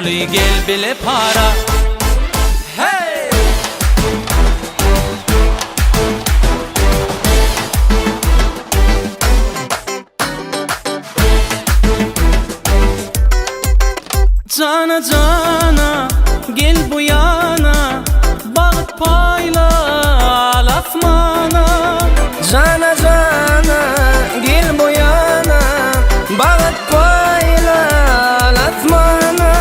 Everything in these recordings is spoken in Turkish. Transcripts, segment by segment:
bololi gel bile para. Hey! Cana cana gel bu yana, bağıt payla al asmana. Cana cana gel bu yana, bağıt payla al asmana.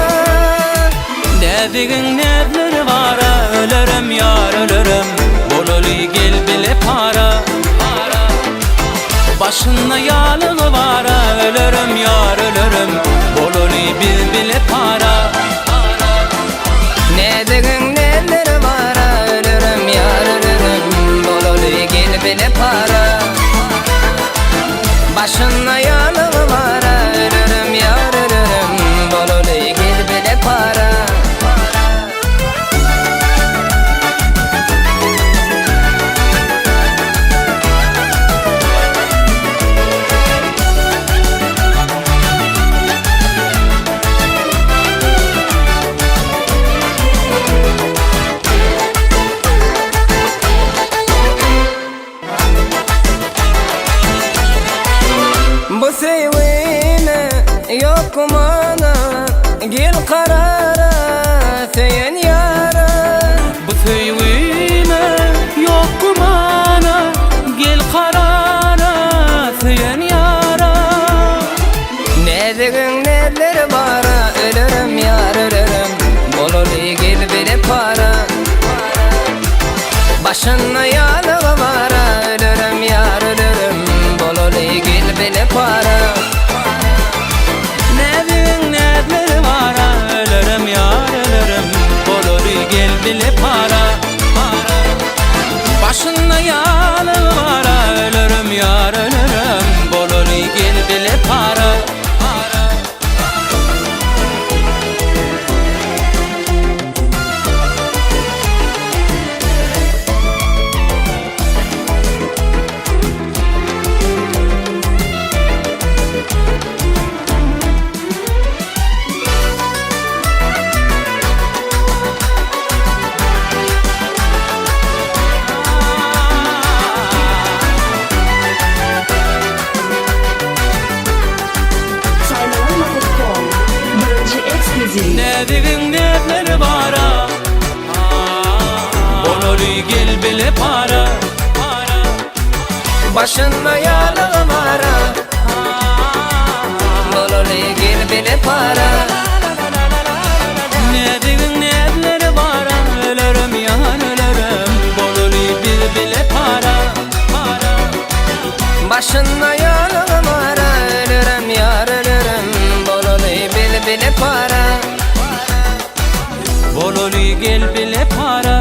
Dediğin nedleri vara, ölürüm yar ölürüm, bololi gel bile para. Başında yağlığı vara, ölürüm yar ölürüm, bololi bil bile para. Ne dediğin neler var, ölürüm yar ölürüm, bololi gel bile para. Başına yağlığı var, ölürüm yar ölürüm, bololi gel bile para. Bu sevine yok mana, gel karara seyen yara. Bu sevine yok kumana, gel karara seyen yara. Ne dediğin neler var, ölürüm yar ölürüm, bololi gel bile para. Başına yağlığı var, ölürüm yar ölürüm, bololi gel bile para. Nedin nedleri var, ölürüm yar ölürüm, bololi gel bile para. Başında yağlığı var, ölürüm yar ölürüm, bololi gel bile para. Nedin nedleri var, bololi gel bile para. Başında yağlığı var, bololi gel bile para. Nedin nedleri var, ölürüm yar ölürüm, bololi bil bile para. Başında yağlığı var, ölürüm yar ölürüm, bololi bil bile para. Bololi gel bile para.